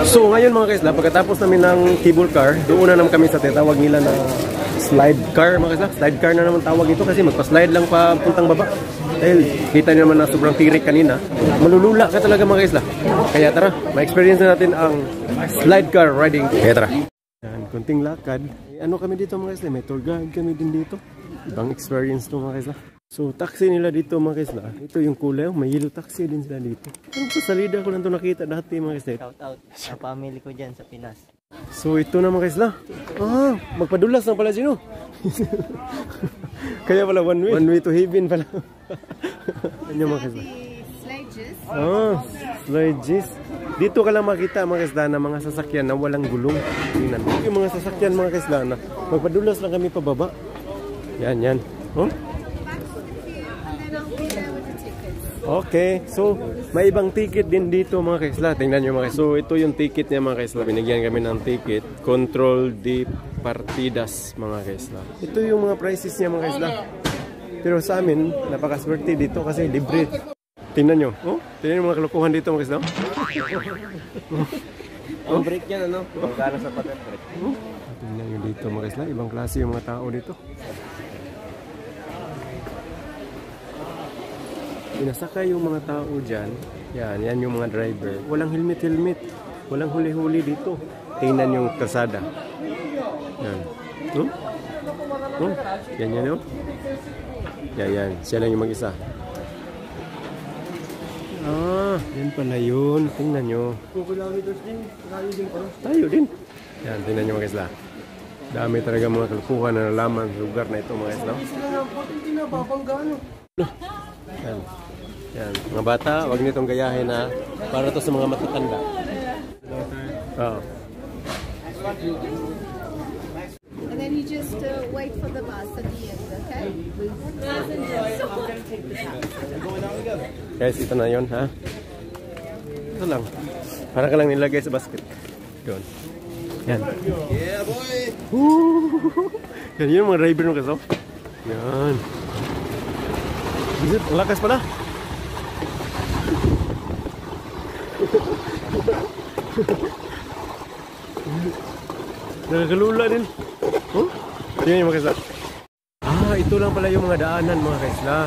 So ngayon mga kaisla, pagkatapos namin ng cable car, doon na naman kami sa tinatawag nila na slide car mga kaisla. Slide car na naman tawag ito kasi magpa-slide lang pa puntang baba. Dahil kita nyo naman na sobrang tirik kanina. Malulula ka talaga mga kaisla. Kaya tara, ma-experience na natin ang slide car riding. Kaya tara. Yan, kunting lakad. Ano kami dito mga kaisla? May tour guide kami din dito. Ibang experience to mga kaisla. So, taxi nila dito mga kaisla. Ito yung kulay. May yellow taxi din sila dito. Ano sa salida ko lang ito nakita dati mga kaisla. Shout out sa family ko dyan sa Pinas. So, ito na mga kaisla. Ah, magpadulas na pala sino. Kaya pala one way to heaven pala. Ano mga kaisla? Ah, slidges. Dito ka lang makita mga kaisla na mga sasakyan na walang gulong. Tingnan mo. Yung mga sasakyan mga kaisla na magpadulas lang kami pababa. Yan, yan. Oh? Okay, so may ibang ticket din dito mga kaisla. Tingnan nyo mga kaisla. So ito yung ticket niya mga kaisla. Binigyan kami ng ticket. Control de partidas mga kaisla. Ito yung mga prices niya mga kaisla. Pero sa amin, napakaswerte dito kasi libre. Tingnan nyo. Oh, tingnan yung mga kalukuhan dito mga kaisla. Ang break yan ano? Magkano sa pag-break? Tingnan nyo dito mga kaisla. Ibang klase yung mga tao dito. Pinasaka yung mga tao dyan. Yan yung mga driver. Walang helmet. Walang huli-huli dito. Tingnan yung kalsada. Yan. Yan. Yan. Siya lang yung mag-isa. Ah, yan pala yun. Tingnan nyo. 2 kilometers din. Tayo din. Yan, tingnan nyo mga isla. Dami talaga mga kalukuhan na nalaman sa lugar na ito mga isla. Yan. Yan. Mga bata, wag nitong gayahin na para to sa mga matatanda. Oh. And then you just wait for the bus at the end, okay? Guys, ito na yun, ha? Ito lang. Para ka lang nilagay sa basket. Yun. Yan. Yeah, boy! Yan yung mga driver ng kaso. Yan. Ang lakas pala. Nakakalula din. Oh? Tingnan yung mga kaisla. Ah, ito lang pala yung mga daanan mga kaisla.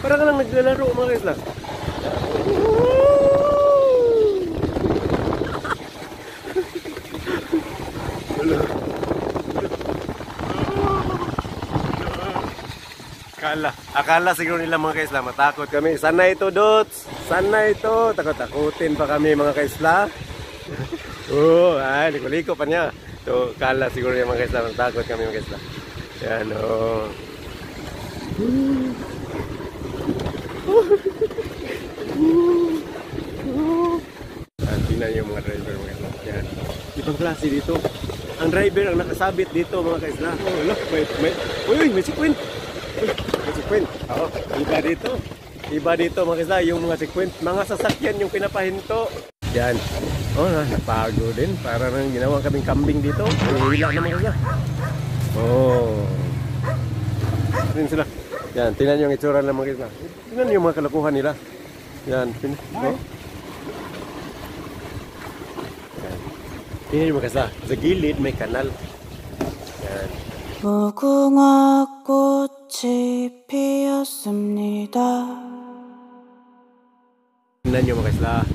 Para ka lang naglalaro mga kaisla. Akala siguro nila mga kaisla matakot kami. Sana ito Dots. Sana ito. Takot-takutin pa kami mga kaisla. Oh, ay, liko-liko pa niya. So, akala siguro yung mga kaisla matakot kami mga kaisla. Yan o. Tingnan yung mga driver mga kaisla. Yan. Ibang klase dito. Ang driver ang nakasabit dito mga kaisla. Oh, look, may sequin. May sequin. Oo, iba dito mga kaisla, yung mga sequin. Mga sasakyan yung pinapahinto. Yan. Oh, napago din. Para nang ginawa kaming kambing dito. Hila naman kaisla. Oh. Tingnan sila. Yan, tingnan yung itsura ng mga kaisla. Tingnan yung mga kalakuhan nila. Yan. Oh. Tingnan yung mga kaisla. Sa gilid may kanal. Yan. 무궁화 꽃이 피었습니다. Tingnan nyo mga kaisla.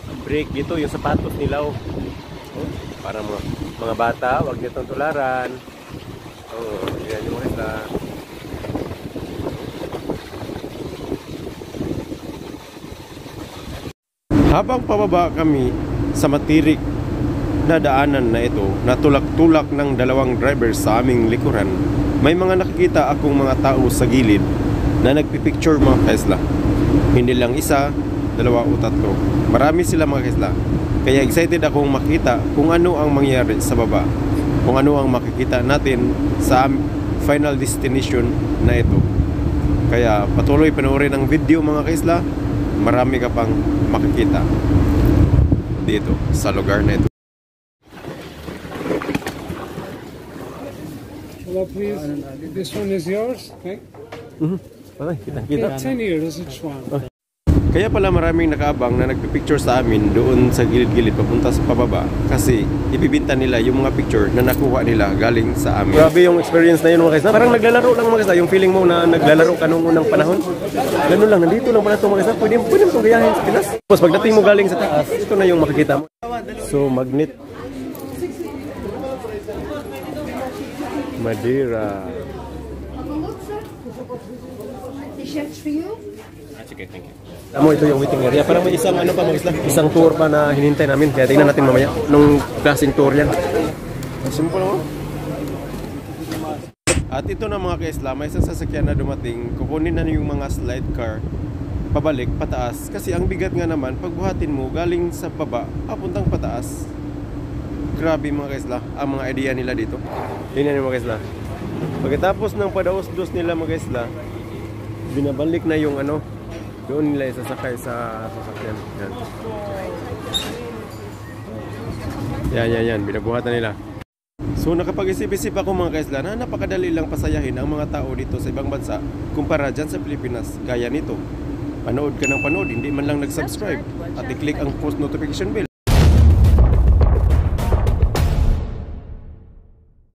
Ang brake dito, yung sapatos nila. Oh. Para mga bata, wag nitong tularan. Oh, tingnan nyo mga kaisla. Habang pababa kami sa matirik na daanan na ito, natulak-tulak ng dalawang driver sa aming likuran, may mga nakikita akong mga tao sa gilid na nagpipicture mga kaisla. Hindi lang isa, dalawa o tatlo. Marami sila mga kaisla. Kaya excited akong makita kung ano ang mangyari sa baba. Kung ano ang makikita natin sa final destination na ito. Kaya patuloy panoorin ang video mga kaisla. Marami ka pang makikita dito sa lugar na ito. Hello, please. This one is yours, okay? Okay, kita. 10 euros each one. Kaya pala maraming nakaabang na nagpipicture sa amin doon sa gilid-gilid papunta sa pababa kasi ibibinta nila yung mga picture na nakuha nila galing sa amin. Grabe yung experience na yun mga kaisla. Parang naglalaro lang mga kaisla. Yung feeling mo na naglalaro ka nung unang panahon. Ganun lang, nandito lang pala ito mga kaisla. Pwede mo itong gayahin sa Pinas. Tapos pagdating mo galing sa taas, ito na yung makikita mo. So magnet. Madeira. T-shirts for you? Amo, ito yung waiting area. Parang may isang ano pa mga isla, isang tour pa na hinintay namin. Kaya tingnan natin mamaya nung klaseng tour yan. Simple mo. At ito na mga kaisla, may isang sasakyan na dumating. Kukunin na yung mga slide car pabalik, pataas. Kasi ang bigat nga naman, pagbuhatin mo galing sa baba, papuntang pataas. Grabe mga kaisla, ang mga idea nila dito. Tingnan niyo mga kaisla. Pagkatapos ng padaos-dos nila mga kaisla, binabalik na yung ano, doon nila isasakay sa sasakyan. Yan. Binabuhatan nila. So nakapag-isip-isip ako mga kaisla na napakadali lang pasayahin ang mga tao dito sa ibang bansa kumpara dyan sa Pilipinas. Gaya nito. Panood ka ng panood, hindi man lang nag-subscribe at i-click ang post notification bell